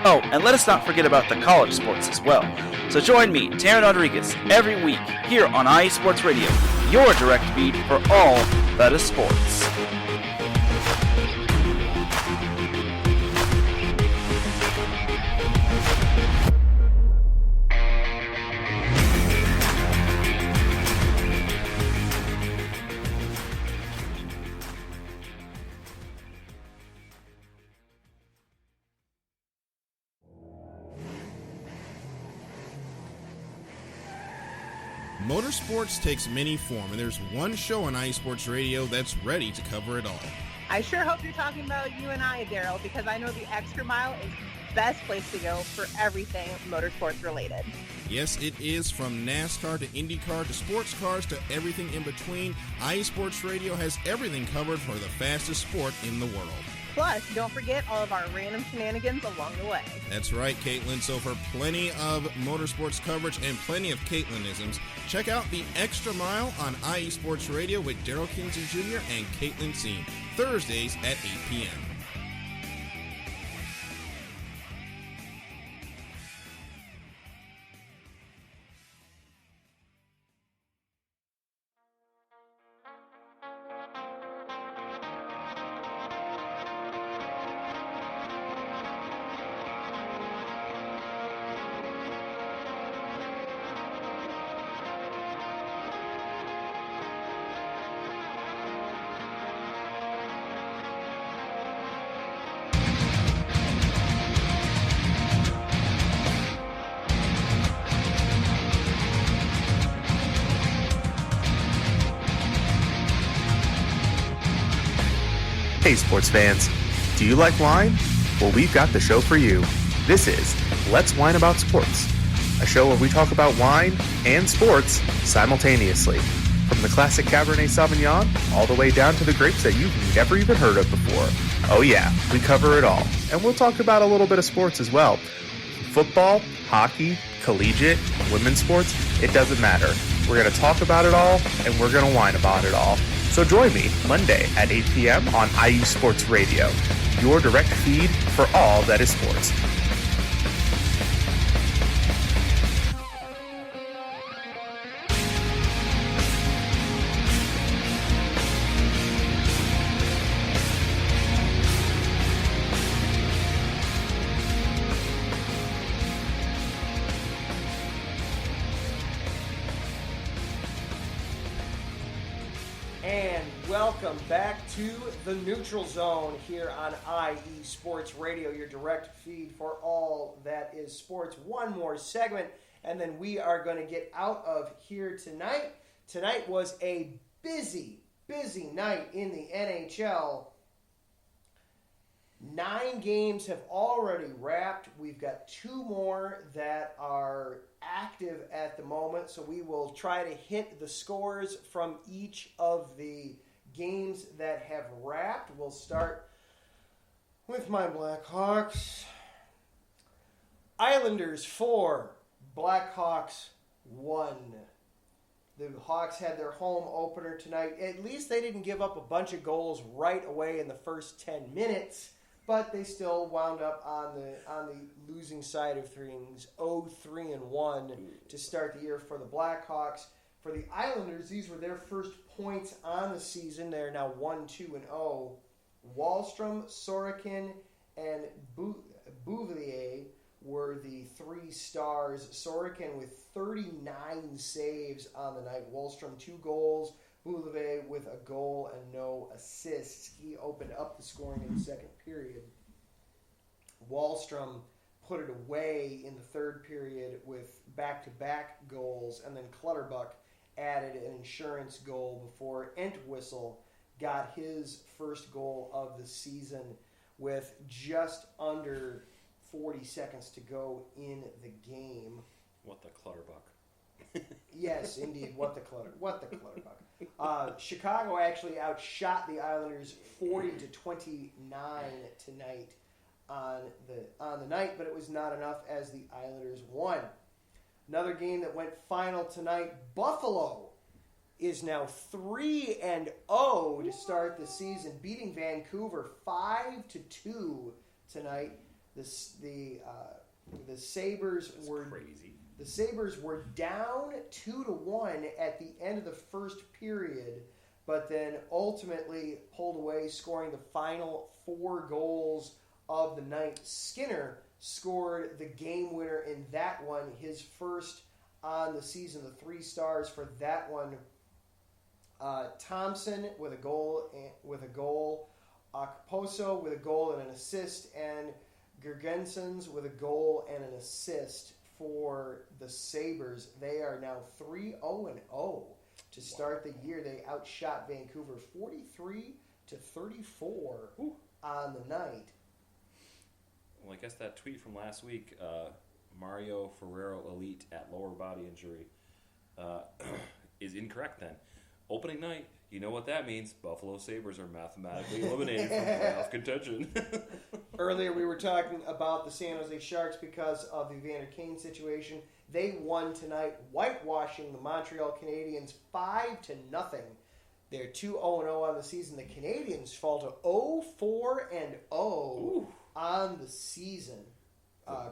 Oh, and let us not forget about the college sports as well. So join me, Taryn Rodriguez, every week here on IE Sports Radio, your direct feed for all that is sports. Motorsports takes many form, and there's one show on IE Sports Radio that's ready to cover it all. I sure hope you're talking about you and I, Daryl, because I know the Extra Mile is the best place to go for everything motorsports related. Yes, it is. From NASCAR to IndyCar to sports cars to everything in between, IE Sports Radio has everything covered for the fastest sport in the world. Plus, don't forget all of our random shenanigans along the way. That's right, Caitlin. So for plenty of motorsports coverage and plenty of Caitlinisms, check out The Extra Mile on IE Sports Radio with Daryl Kinsey Jr. and Caitlin Seam, Thursdays at 8 p.m. Hey sports fans, do you like wine? Well, we've got the show for you. This is Let's Wine About Sports, a show where we talk about wine and sports simultaneously. From the classic Cabernet Sauvignon all the way down to the grapes that you've never even heard of before. Oh yeah, we cover it all. And we'll talk about a little bit of sports as well. Football, hockey, collegiate, women's sports, it doesn't matter. We're going to talk about it all, and we're going to whine about it all. So join me Monday at 8 p.m. on IU Sports Radio, your direct feed for all that is sports. Welcome back to the Neutral Zone here on IE Sports Radio, your direct feed for all that is sports. One more segment, and then we are going to get out of here tonight. Tonight was a busy night in the NHL. 9 games have already wrapped. We've got 2 more that are active at the moment, so we will try to hit the scores from each of the games that have wrapped. We'll start with my Blackhawks. Islanders 4, Blackhawks 1. The Hawks had their home opener tonight. At least they didn't give up a bunch of goals right away in the first 10 minutes, but they still wound up on the losing side of things, 0-3-1 to start the year for the Blackhawks. For the Islanders, these were their first points on the season. They are now 1-2-0. Wahlstrom, Sorokin, and Bouvier were the 3 stars. Sorokin with 39 saves on the night. Wahlstrom 2 goals. Bouvier with a goal and no assists. He opened up the scoring in the second period. Wahlstrom put it away in the third period with back-to-back goals, and then Clutterbuck added an insurance goal before Entwistle got his first goal of the season with just under 40 seconds to go in the game. What the Clutterbuck. Yes, indeed. What the Clutterbuck. Chicago actually outshot the Islanders 40-29 tonight on the night, but it was not enough as the Islanders won. Another game that went final tonight. Buffalo is now 3-0 to start the season, beating Vancouver 5-2 tonight. The Sabres were crazy. The Sabres were down 2-1 at the end of the first period, but then ultimately pulled away, scoring the final 4 goals of the night. Skinner scored the game winner in that one, his first on the season, the 3 stars for that one. Thompson with a goal, Okposo with a goal and an assist, and Gergensons with a goal and an assist for the Sabres. They are now 3-0 to start the year. They outshot Vancouver 43-34 on the night. Well, I guess that tweet from last week, Mario Ferrero Elite at lower body injury, is incorrect then. Opening night, You know what that means? Buffalo Sabres are mathematically eliminated from playoff contention. Earlier we were talking about the San Jose Sharks because of the Evander Kane situation. They won tonight, whitewashing the Montreal Canadiens 5-0. They're 2-0-0 on the season. The Canadiens fall to 0-4-0 on the season.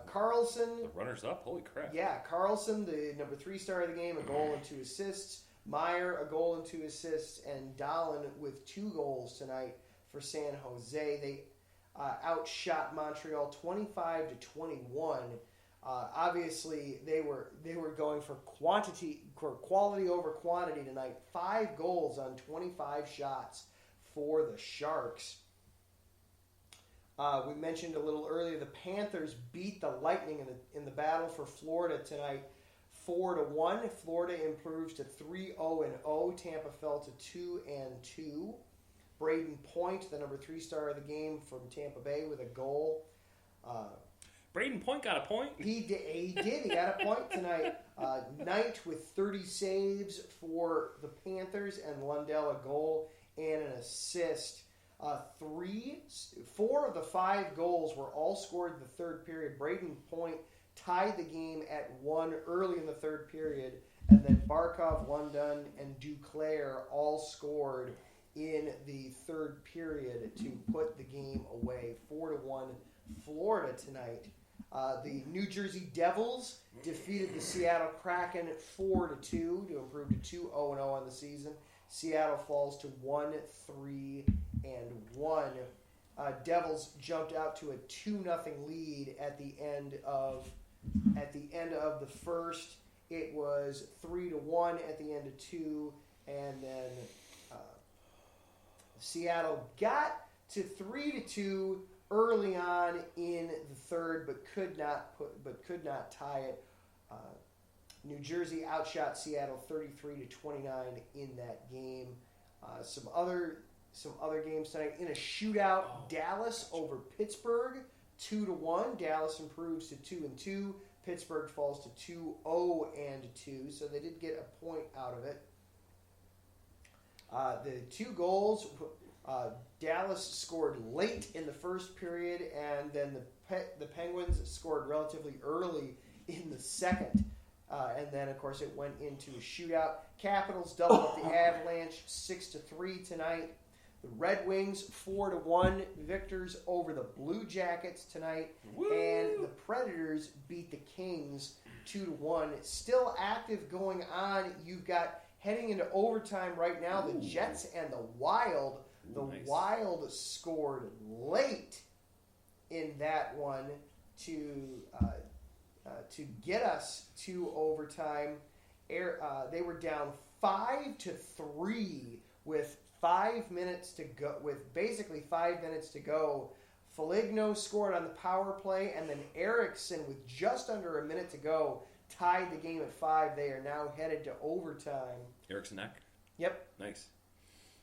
Carlson, the runners-up, holy crap. Yeah, Carlson, the number 3 star of the game, a goal and 2 assists. Meyer, a goal and 2 assists. And Dahlin with 2 goals tonight for San Jose. They outshot Montreal 25-21. Obviously, they were going for quality over quantity tonight. 5 goals on 25 shots for the Sharks. We mentioned a little earlier the Panthers beat the Lightning in the battle for Florida tonight, 4-1. Florida improves to 3-0-0. Tampa fell to 2-2. Braden Point, the number 3 star of the game from Tampa Bay, with a goal. Braden Point got a point. He did. He got a point tonight. Knight with 30 saves for the Panthers, and Lundell a goal and an assist. 4 of the 5 goals were all scored in the third period. Braden Point tied the game at 1 early in the third period, and then Barkov, Lundell, and Duclair all scored in the third period to put the game away. 4-1 Florida tonight. The New Jersey Devils defeated the Seattle Kraken 4-2 to improve to 2-0-0 on the season. Seattle falls to 1-3-1. Devils jumped out to a 2-0 lead at the end of the first. It was 3-1 at the end of 2, and then Seattle got to 3-2 early on in the third, but could not tie it. New Jersey outshot Seattle 33-29 in that game. Some other games tonight in a shootout. Dallas over Pittsburgh 2-1. Dallas improves to 2-2. Pittsburgh falls to 2-0-2. So they did get a point out of it. The 2 goals. Dallas scored late in the first period, and then the Penguins scored relatively early in the second. And then, of course, it went into a shootout. Capitals doubled up the Avalanche 6-3 tonight. The Red Wings 4-1 victors over the Blue Jackets tonight. Woo! And the Predators beat the Kings 2-1. Still active going on. You've got heading into overtime right now. The Jets and the Wild. The Wild scored late in that one to get us to overtime. They were down 5-3 with 5 minutes to go. With basically 5 minutes to go, Foligno scored on the power play, and then Eriksson, with just under a minute to go, tied the game at 5. They are now headed to overtime. Eriksson Ek? Yep. Nice.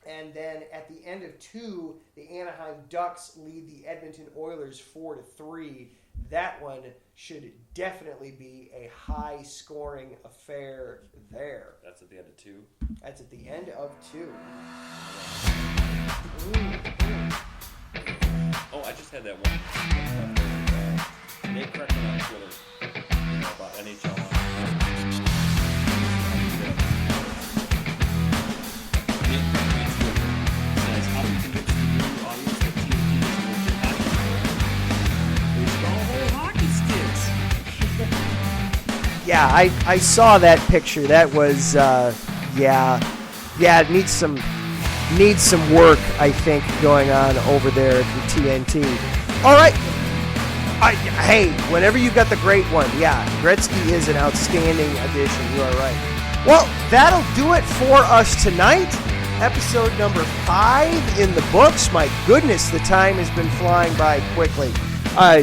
And then at the end of 2, the Anaheim Ducks lead the Edmonton Oilers 4-3. That one should definitely be a high-scoring affair there. That's at the end of 2? That's at the end of 2. Oh, I just had that one. Nate Kraken on Twitter about NHL. Yeah, I saw that picture. That was it needs some work, I think, going on over there at the TNT. All right. Hey, whenever you've got the great one, Gretzky is an outstanding addition. You are right. Well, that'll do it for us tonight. Episode number 5 in the books. My goodness, the time has been flying by quickly.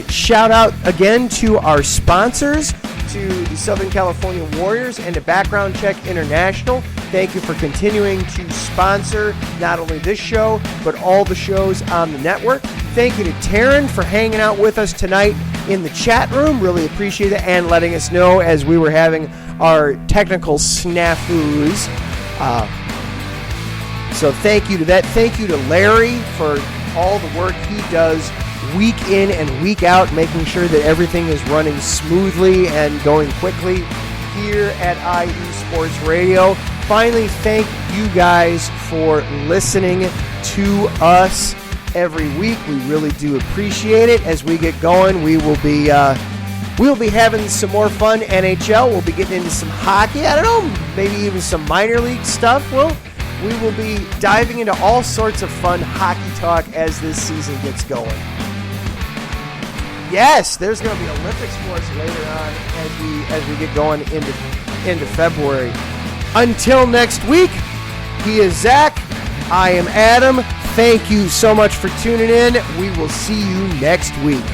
Shout out again to our sponsors, to the Southern California Warriors and to Background Check International. Thank you for continuing to sponsor not only this show, but all the shows on the network. Thank you to Taryn for hanging out with us tonight in the chat room. Really appreciate it, and letting us know as we were having our technical snafus. So thank you to that. Thank you to Larry for all the work he does week in and week out, making sure that everything is running smoothly and going quickly here at IE Sports Radio. Finally, thank you guys for listening to us every week. We really do appreciate it. As we get going, we will be having some more fun NHL. We'll be getting into some hockey. I don't know, maybe even some minor league stuff. We will be diving into all sorts of fun hockey talk as this season gets going. Yes, there's going to be Olympics for us later on as we get going into February. Until next week, he is Zach. I am Adam. Thank you so much for tuning in. We will see you next week.